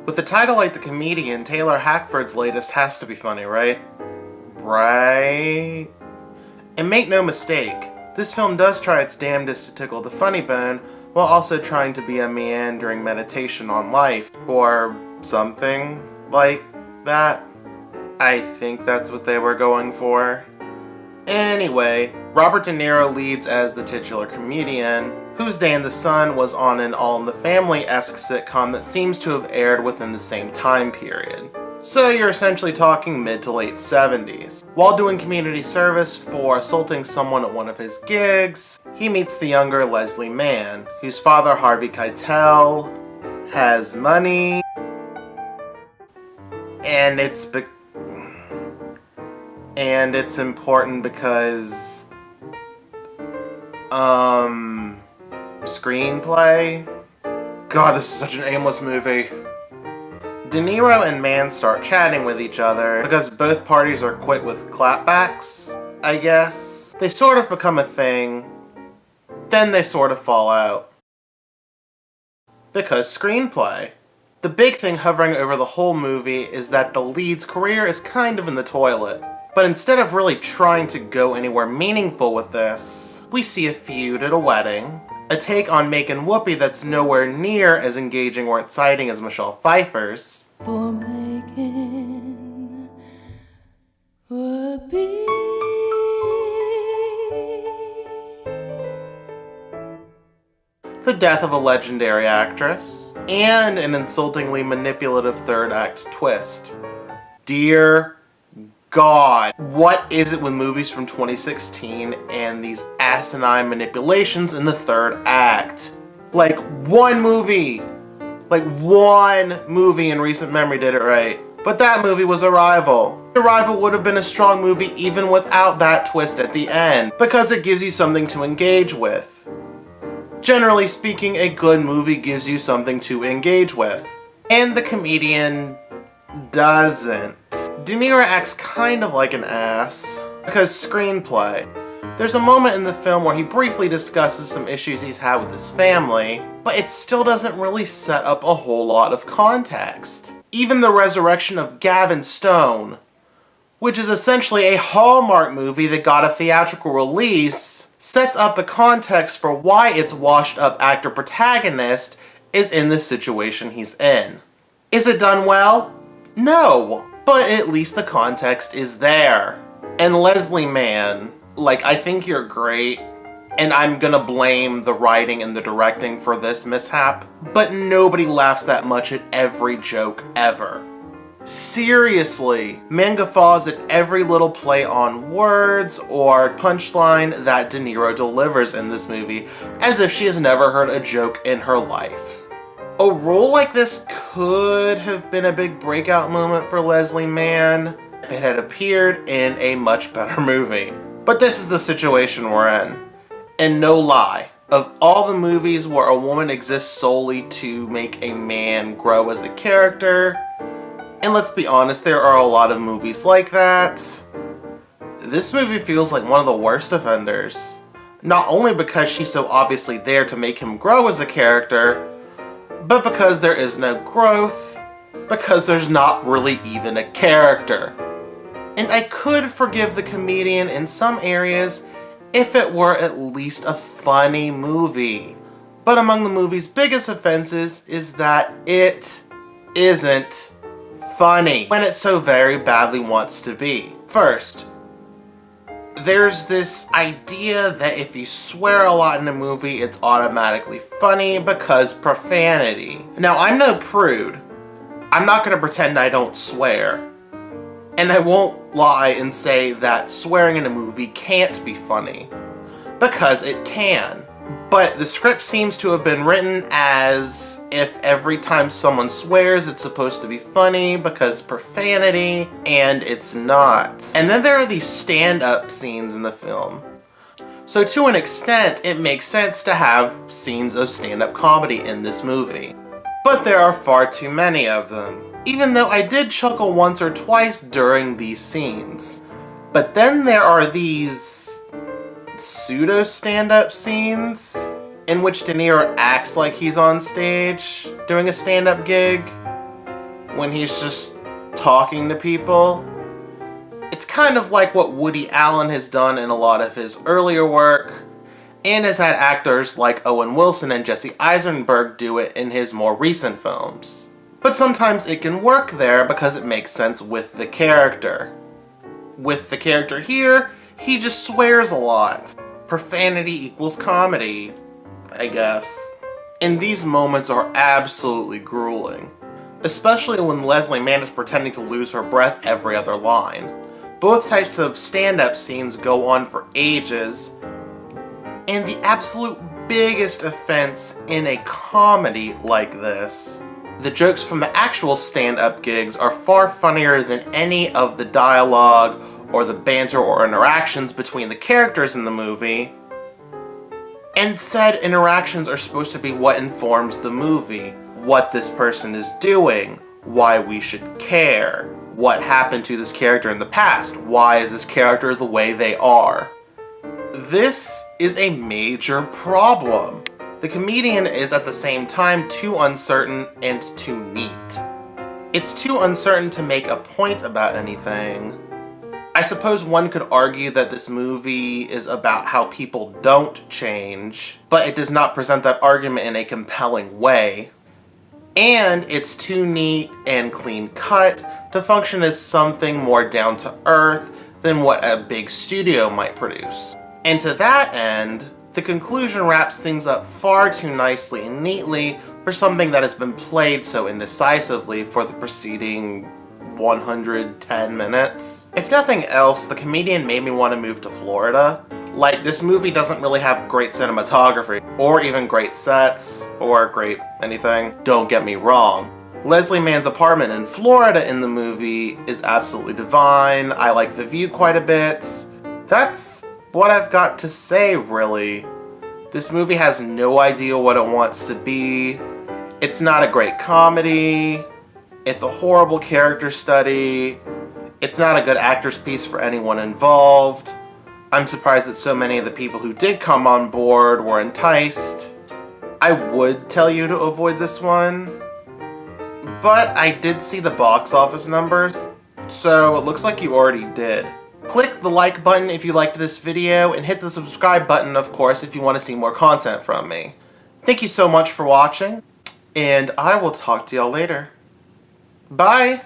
With a title like The Comedian, Taylor Hackford's latest has to be funny, right? Right? And make no mistake, this film does try its damnedest to tickle the funny bone, while also trying to be a meandering meditation on life, or something like that. I think that's what they were going for. Anyway, Robert De Niro leads as the titular comedian, whose day in the sun was on an All in the Family-esque sitcom that seems to have aired within the same time period. So you're essentially talking mid to late 70s. While doing community service for assaulting someone at one of his gigs, he meets the younger Leslie Mann, whose father, Harvey Keitel, has money, and it's important because screenplay? God, this is such an aimless movie. De Niro and Mann start chatting with each other because both parties are quick with clapbacks, I guess. They sort of become a thing, then they sort of fall out. Because screenplay. The big thing hovering over the whole movie is that the lead's career is kind of in the toilet. But instead of really trying to go anywhere meaningful with this, we see a feud at a wedding, a take on Making Whoopi that's nowhere near as engaging or exciting as Michelle Pfeiffer's. For making Whoopi. The death of a legendary actress, and an insultingly manipulative third act twist. Dear God, what is it with movies from 2016 and these asinine manipulations in the third act? Like one movie in recent memory did it right. But that movie was Arrival. Arrival would have been a strong movie even without that twist at the end, because it gives you something to engage with. Generally speaking, a good movie gives you something to engage with. And The Comedian doesn't. De Niro acts kind of like an ass, because screenplay. There's a moment in the film where he briefly discusses some issues he's had with his family, but it still doesn't really set up a whole lot of context. Even the resurrection of Gavin Stone, which is essentially a Hallmark movie that got a theatrical release, sets up the context for why its washed-up actor-protagonist is in the situation he's in. Is it done well? No, but at least the context is there. And Leslie Mann, I think you're great, and I'm gonna blame the writing and the directing for this mishap, but nobody laughs that much at every joke ever. Seriously, Mann guffaws at every little play on words or punchline that De Niro delivers in this movie, as if she has never heard a joke in her life. A role like this could have been a big breakout moment for Leslie Mann if it had appeared in a much better movie. But this is the situation we're in. And no lie, of all the movies where a woman exists solely to make a man grow as a character, and let's be honest, there are a lot of movies like that, this movie feels like one of the worst offenders. Not only because she's so obviously there to make him grow as a character, but because there is no growth, because there's not really even a character. And I could forgive The Comedian in some areas if it were at least a funny movie. But among the movie's biggest offenses is that it isn't funny when it so very badly wants to be. First, there's this idea that if you swear a lot in a movie, it's automatically funny because profanity. Now, I'm no prude. I'm not gonna pretend I don't swear. And I won't lie and say that swearing in a movie can't be funny, because it can. But the script seems to have been written as if every time someone swears it's supposed to be funny because profanity, and it's not. And then there are these stand-up scenes in the film. So to an extent, it makes sense to have scenes of stand-up comedy in this movie. But there are far too many of them, even though I did chuckle once or twice during these scenes. But then there are these pseudo stand-up scenes in which De Niro acts like he's on stage doing a stand-up gig. when he's just talking to people. It's kind of like what Woody Allen has done in a lot of his earlier work, and has had actors like Owen Wilson and Jesse Eisenberg do it in his more recent films. But sometimes it can work there because it makes sense with the character. With the character here, he just swears a lot. Profanity equals comedy, I guess. And these moments are absolutely grueling. Especially when Leslie Mann is pretending to lose her breath every other line. Both types of stand-up scenes go on for ages, and the absolute biggest offense in a comedy like this, the jokes from the actual stand-up gigs are far funnier than any of the dialogue or the banter or interactions between the characters in the movie, and said interactions are supposed to be what informs the movie, what this person is doing, why we should care, what happened to this character in the past, why is this character the way they are. This is a major problem. The comedian is at the same time too uncertain and too neat. It's too uncertain to make a point about anything. I suppose one could argue that this movie is about how people don't change, but it does not present that argument in a compelling way. And it's too neat and clean cut to function as something more down to earth than what a big studio might produce. And to that end, the conclusion wraps things up far too nicely and neatly for something that has been played so indecisively for the preceding 110 minutes. If nothing else, the comedian made me want to move to Florida. Like, this movie doesn't really have great cinematography, or even great sets, or great anything. Don't get me wrong. Leslie Mann's apartment in Florida in the movie is absolutely divine. I like the view quite a bit. That's what I've got to say, really. This movie has no idea what it wants to be. It's not a great comedy. It's a horrible character study. It's not a good actor's piece for anyone involved. I'm surprised that so many of the people who did come on board were enticed. I would tell you to avoid this one, but I did see the box office numbers, so it looks like you already did. Click the like button if you liked this video, and hit the subscribe button, of course, if you want to see more content from me. Thank you so much for watching, and I will talk to y'all later. Bye!